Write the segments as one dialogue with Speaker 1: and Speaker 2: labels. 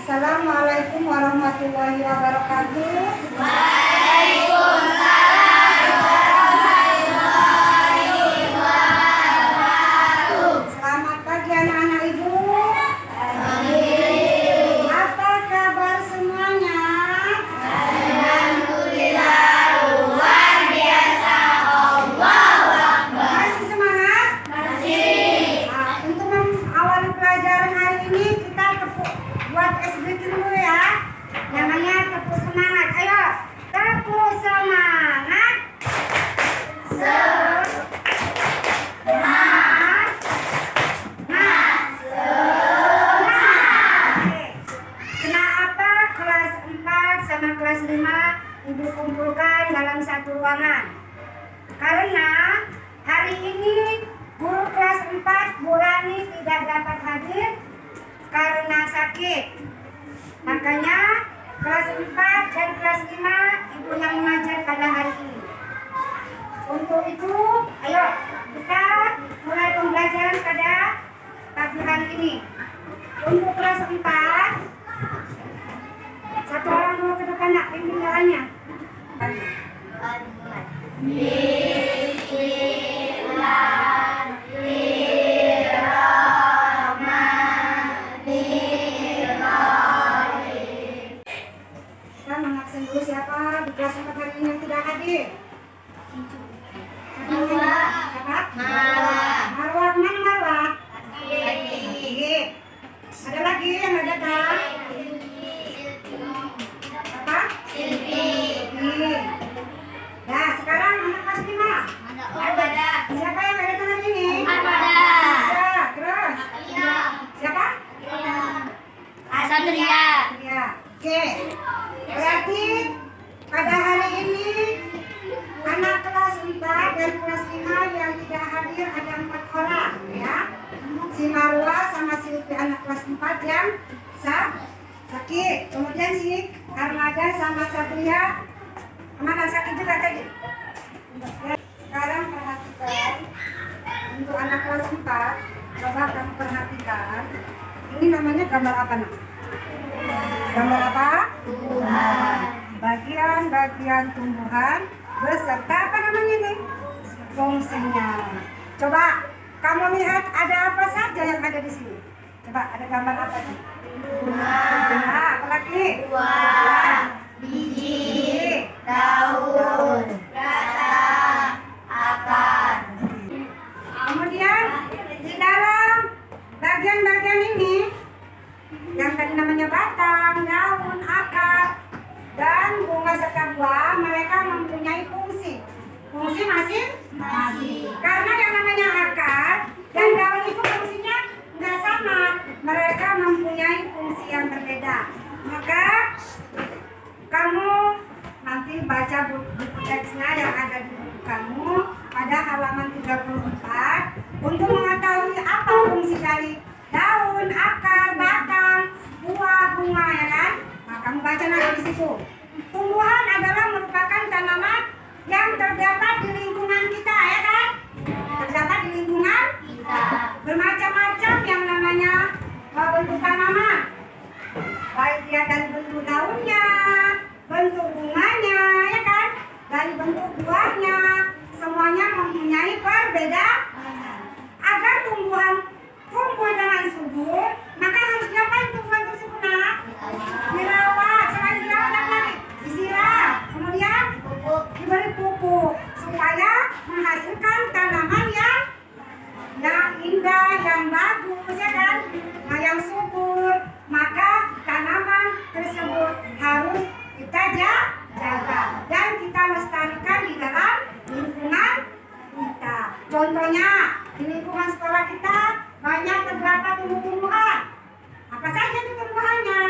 Speaker 1: Assalamualaikum warahmatullahi wabarakatuh. Selamat pagi anak-anak ibu. Apa kabar semuanya? Masih semangat? Nah, untuk mengawali pelajaran hari ini kita buat SBK dulu ya. Namanya tepuk semangat. Ayo, tepuk semangat. Kenapa kelas 4 sama kelas 5 ibu kumpulkan dalam satu ruangan? Karena hari ini guru kelas 4 Bu Rani tidak dapat hadir karena sakit. Makanya kelas 4 dan kelas 5 ibu yang mengajar pada hari ini. Untuk itu, ayo kita mulai pembelajaran pada pagi hari ini. Untuk kelas 4, satu orang dulu ke depan nak pimpin jalannya. Kita mengabsen dulu siapa di kelas 4 hari ini yang tidak hadir. Siapa? Marwah. Kemana Marwah? Lagi. Ada lagi yang ada kan? Apa? Silvi. Nah, sekarang anak kelas 5. Siapa yang ada hari ini? Ada. Terus? Siapa?
Speaker 2: Satria.
Speaker 1: Ya. Oke. Berarti pada hari ini anak kelas 4 dan kelas 5 yang tidak hadir ada 4 orang ya. Si Marwa sama Silvi anak kelas 4 yang sakit. Kemudian si Armada sama Satria mana sakit juga tadi. Ya, sekarang perhatikan untuk anak kelas 4, coba kamu perhatikan. Ini namanya gambar apa nak? Gambar apa? Bagian-bagian tumbuhan beserta apa namanya nih? Fungsinya. Coba kamu lihat ada apa saja yang ada di sini. Coba ada gambar apa sih? Nah, apa lagi?
Speaker 2: Biji, daun, akar.
Speaker 1: Kemudian di dalam bagian-bagian ini yang tadi namanya batang, daun, akar, dan bunga serta buah, mereka mempunyai fungsi. Fungsi masing-masing. Karena yang namanya akar dan daun itu fungsinya nggak sama. Mereka mempunyai fungsi yang berbeda. Maka kamu nanti baca buku teksnya yang ada di buku kamu pada halaman 34 untuk mengetahui apa fungsi dari daun, akar, batang, buah, bunga ya kan? Nah, kamu baca nanti di situ. Tumbuhan adalah merupakan tanaman yang terdapat di lingkungan kita ya kan? Terdapat di lingkungan
Speaker 2: kita.
Speaker 1: Bermacam-macam yang namanya bentuk tanaman. Baik dia dari bentuk daunnya, bentuk bunganya ya kan? Dari bentuk buahnya, semuanya mempunyai perbedaan. Agar tumbuhan tumbuh dengan subur, maka harus diapain tumbuhan tersebut nak? Dirawat. Selain dirawat apa lagi? Disiram. Kemudian diberi pupuk supaya menghasilkan tanaman yang indah, yang bagus ya kan? Nah, yang subur. Maka tanaman tersebut harus kita jaga dan kita lestarikan di dalam lingkungan kita. Contohnya di lingkungan sekolah kita banyak terdapat tumbuh-tumbuhan. Apa saja itu tumbuhannya?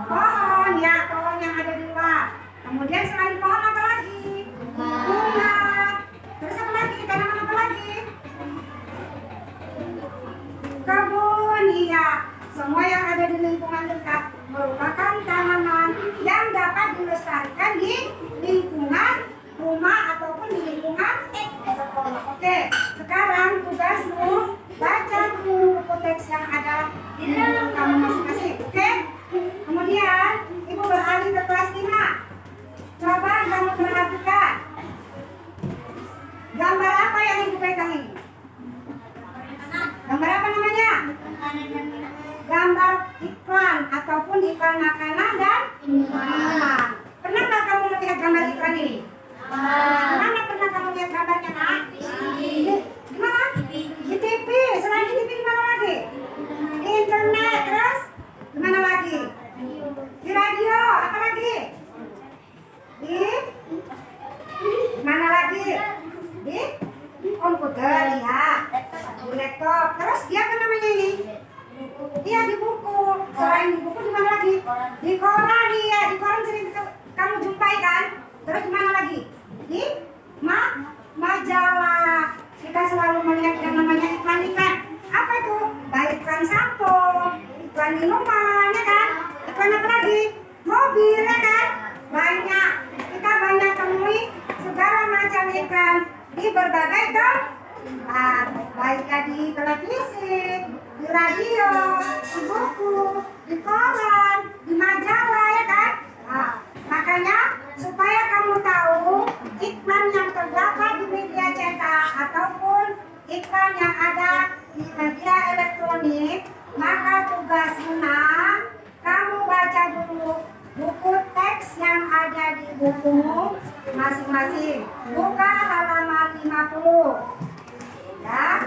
Speaker 1: Pohon ya, pohon yang ada di luar. Kemudian selain pohon apa lagi? Bunga. Terus apa lagi? Tanaman apa lagi? Kebun, iya. Semua yang ada di lingkungan dekat merupakan tanaman yang dapat dilestarikan di lingkungan rumah ataupun di lingkungan sekolah. Oke, sekarang tugasmu baca buku teks yang ada di buku kamu masing-masing. Oke? gambar iklan ataupun iklan makanan dan minuman. Pernah nggak kamu melihat gambar iklan ini? Mana pernah kamu lihat gambarnya, Nak? Di mana? Di TV. Selain di TV di mana lagi? Di internet. Terus di mana lagi? Di radio. Apa lagi? Di mana lagi? Di komputer, ya. Di laptop. Terus dia apa namanya ini? Dia di buku. Selain di buku di mana lagi? Di koran, ya. Di koran sering kamu jumpai kan? Terus di mana lagi? Di majalah. Kita selalu melihat yang namanya iklan-iklan. Apa itu? Baik iklan sampo, iklan minuman, ya kan? Iklan apa lagi? Mobil, ya kan? Banyak. Kita banyak temui segala macam iklan di berbagai tempat. Baiknya di televisi, di radio, di buku, di koran, di majalah, ya kan? Nah, makanya supaya kamu tahu iklan yang terdapat di media cetak ataupun iklan yang ada di media elektronik, maka tugasnya kamu baca dulu buku teks yang ada di buku masing-masing. Buka halaman 50. Ya.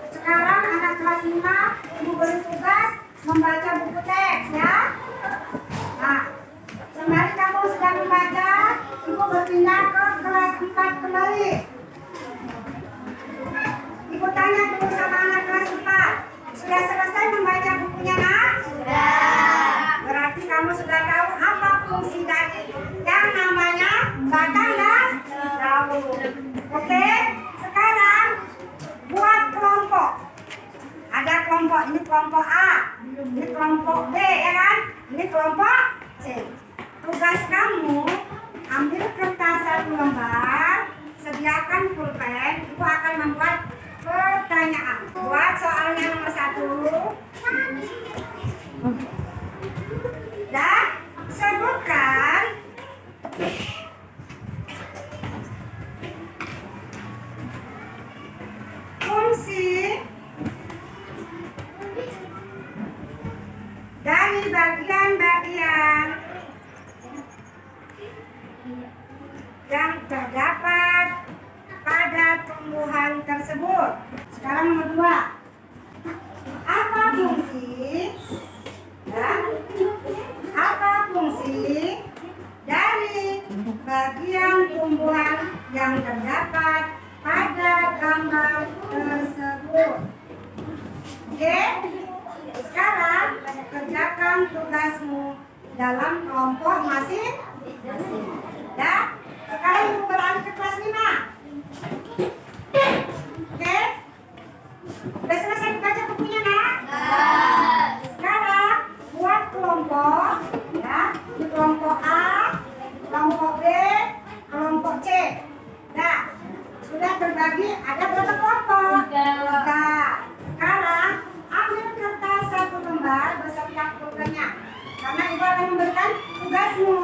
Speaker 1: Sekarang anak kelas 5 ibu beri tugas membaca buku teks, ya. Nah, sembari kamu sedang membaca, ibu berpindah ke kelas 4 kembali. Ibu tanya dulu sama anak kelas 4. Sudah selesai membaca bukunya, Nak?
Speaker 2: Sudah.
Speaker 1: Berarti kamu sudah tahu apa fungsi dari yang namanya batang dan daun. Oke? Sekarang buat kelompok. Ada kelompok, ini kelompok A, ini kelompok B, ya kan? Ini kelompok C. Tugas kamu ambil kertas 1 lembar, sediakan pulpen, ibu akan membuat pertanyaan. Buat soalnya nomor 1. Dan sebutkan fungsi dari bagian-bagian yang terdapat pada tumbuhan tersebut. Sekarang nomor 2. Apa fungsi dari bagian tumbuhan yang terdapat pada gambar tersebut? Oke? Sekarang kerjakan tugasmu dalam kelompok masing-masing. Ya? Sekarang ibu beralih ke kelas 5. Oke? Sudah selesai baca bukunya, Nak? Sekarang buat kelompok, ya. Di kelompok A, kelompok B, kelompok C. Nah, sudah terbagi ada berapa kelompok? 3. Sekarang ambil kertas 1 lembar beserta pulpennya. Karena ibu akan memberikan tugasmu.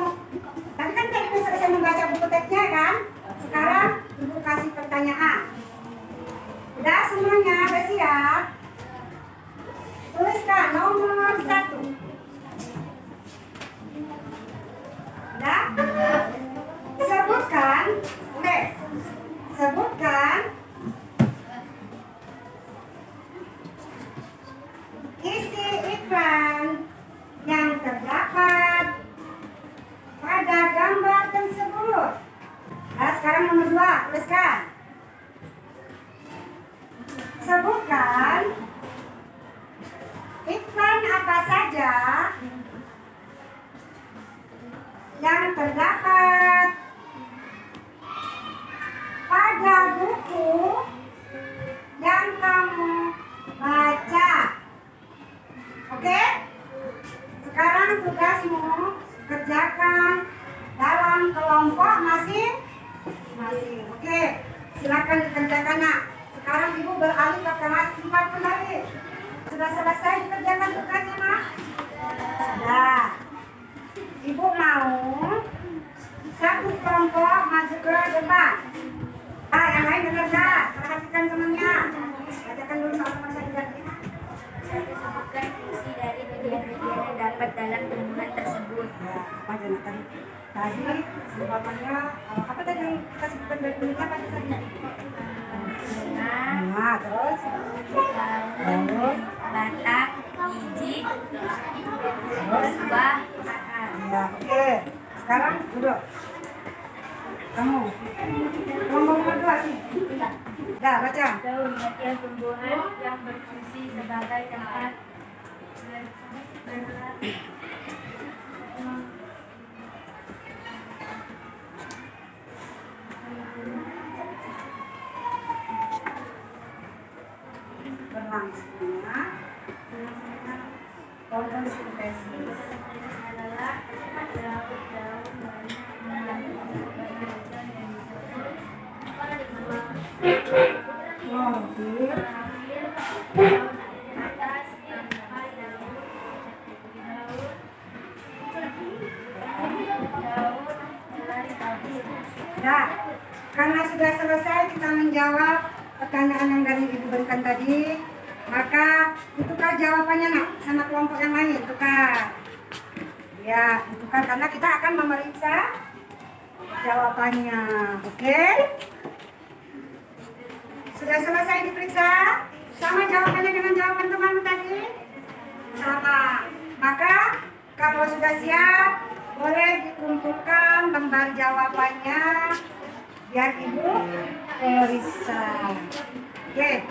Speaker 1: Tadi kan kita selesai membaca buku teksnya, kan? Sekarang ibu kasih pertanyaan. Udah semuanya, udah siap? Tuliskan nomor 1. Udah? Sebutkan, sebutkan isi iklan yang terdapat pada gambar tersebut. Nah, sekarang nomor 2, tuliskan. Sebutkan iklan apa saja yang terdapat pada buku yang kamu baca. Oke? Sekarang tugasmu kerjakan dalam kelompok masing-masing. Oke, silakan dikerjakan, Nak. Sekarang ibu beralih ke kelas 4 kembali. Sudah selesai dikerjakan tugasnya, Nak? Sudah. Ibu mau 1 kelompok maju ke depan. Yang lain dengar gak? Perhatikan temannya. Bacakan dulu soal masa juga.
Speaker 2: Sebutkan fungsi dari bagian terdapat dalam tumbuhan tersebut?
Speaker 1: Ya, apa aja nah, tadi umpamanya apa tadi yang kita sebutkan dari dulunya apa tadi?
Speaker 2: Bunga,
Speaker 1: Nah, terus
Speaker 2: daun, batang, biji, buah, akar.
Speaker 1: ya, oke. Sekarang duduk. Kamu kelompok nomor 2 sih. Dah, baca.
Speaker 2: Daun bagian tumbuhan yang berfungsi sebagai tempat
Speaker 1: Berlangsungnya fotosintesis
Speaker 2: adalah daun-daun
Speaker 1: klorofil Nah, karena sudah selesai kita menjawab pertanyaan yang dari Ibu berikan tadi, maka tukar jawabannya nak sama kelompok yang lain, tukar. Ya, tukar karena kita akan memeriksa jawabannya. Oke? Sudah selesai diperiksa? Sama jawabannya dengan jawaban teman tadi? Sama. Maka kalau sudah siap, boleh dikumpulkan lembar jawabannya biar Ibu periksa. Oke,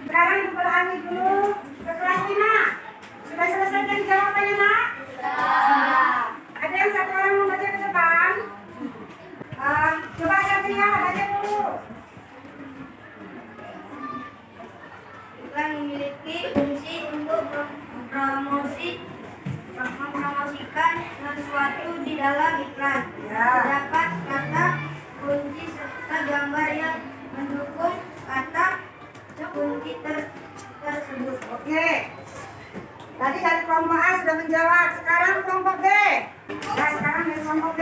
Speaker 1: sekarang Ibu beralih dulu ke kelas 5. Sudah selesai dari jawabannya, nak? Sudah. Ada yang satu orang membaca ke depan? Coba Satria, baca dulu.
Speaker 2: Iklan memiliki fungsi untuk mempromosikan sesuatu di dalam iklan.
Speaker 1: Ya.
Speaker 2: Terdapat kata kunci serta gambar yang mendukung kata kunci tersebut.
Speaker 1: Oke. Tadi dari kelompok A sudah menjawab. Sekarang kelompok B. Nah, sekarang dari kelompok B.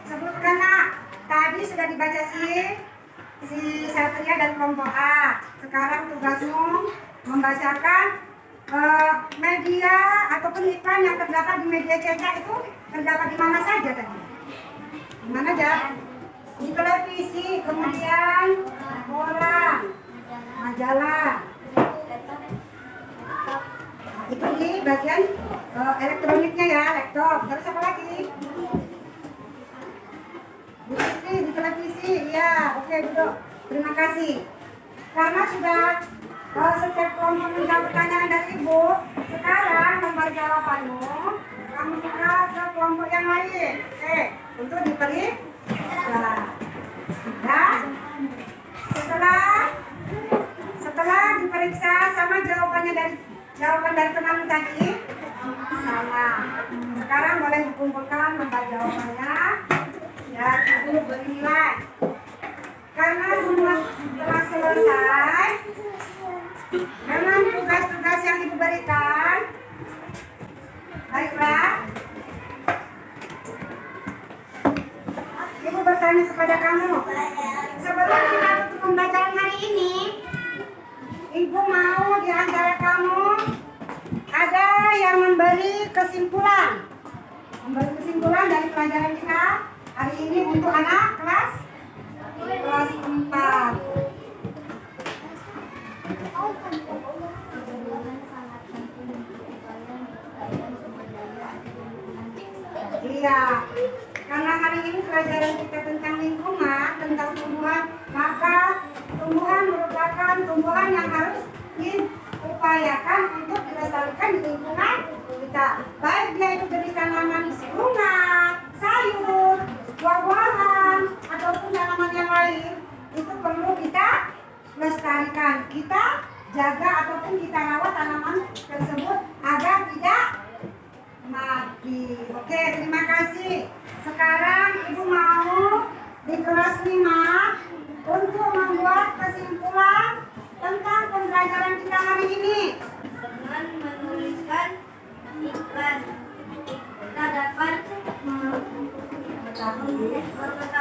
Speaker 1: Sebutkan, nak. Tadi sudah dibaca si Satria dan kelompok A. Sekarang tugasmu membacakan media ataupun iklan yang terdapat di media cetak itu terdapat di mana saja tadi? Di mana aja? Di televisi, kemudian koran, majalah. Nah, itu di bagian elektroniknya ya, laptop. Terus apa lagi? Di televisi, ya. Oke, duduk. Terima kasih. Karena sudah setiap kelompok menjawab pertanyaan dari Ibu, sekarang lembar jawabanmu kamu tukar ke kelompok yang lain. Oke, untuk diperiksa. Ya. Setelah diperiksa sama jawaban dari teman tadi sama. Sekarang boleh dikumpulkan lembar jawabannya. Ya, Ibu beri nilai. Karena semua telah selesai dengan tugas-tugas yang Ibu berikan, baiklah, Ibu bertanya kepada kamu, sebelum kita tutup pembacaan hari ini, Ibu mau di antara kamu ada yang memberi kesimpulan dari pelajaran kita hari ini untuk anak kelas 4. Iya, karena hari ini pelajaran kita tentang lingkungan, tentang tumbuhan, maka tumbuhan merupakan tumbuhan yang harus diupayakan untuk dilestarikan di lingkungan kita. Baik dia itu dari tanaman bunga, sayur, buah-buahan, ataupun tanaman yang lain, itu perlu kita lestarikan. Kita jaga ataupun kita rawat tanaman tersebut agar tidak mati. Oke, terima kasih. Sekarang Ibu mau di kelas 5 untuk membuat kesimpulan tentang pembelajaran kita hari ini.
Speaker 2: Dengan menuliskan iklan, kita dapat mengetahuinya berbagai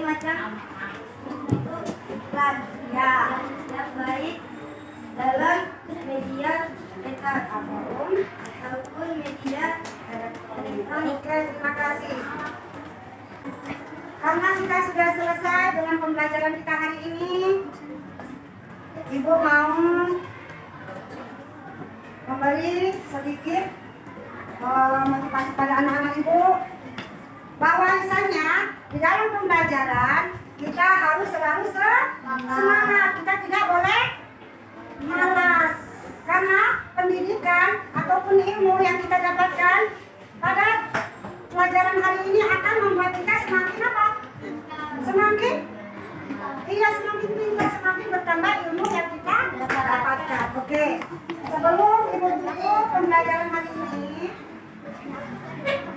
Speaker 2: macam bentuk iklan media cetak maupun media elektronik.
Speaker 1: Oke, terima kasih. Karena kita sudah selesai dengan pembelajaran kita hari ini, Ibu mau memberi sedikit motivasi pada anak-anak Ibu bahwasanya di dalam pembelajaran kita harus selalu semangat. Kita tidak boleh malas karena pendidikan ataupun ilmu yang kita dapatkan pada pelajaran hari ini akan membuat kita semakin apa? Semakin pintar, semakin bertambah ilmu yang kita dapatkan. Oke. Sebelum Ibu tutup pembelajaran hari ini,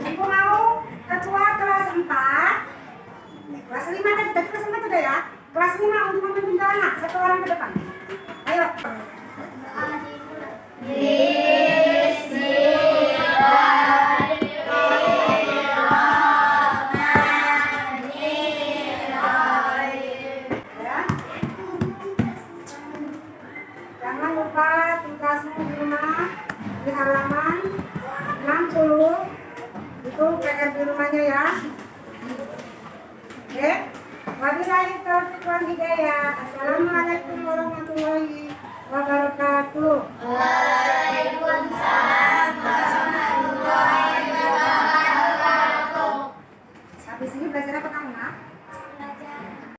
Speaker 1: Ibu mau ketua kelas 4, kelas 5 tadi kelas 4 sudah ya. Kelas 5 untuk memimpin anak, satu orang ke depan. Ayo. Jangan lupa tugasmu di rumah di halaman 60 itu PR di rumahnya ya. Oke. Wabillahi taufiq wal hidayah. Assalamualaikum warahmatullahi wabarakatuh.
Speaker 2: Waalaikumsalam warahmatullahi wabarakatuh.
Speaker 1: Habis ini belajar apa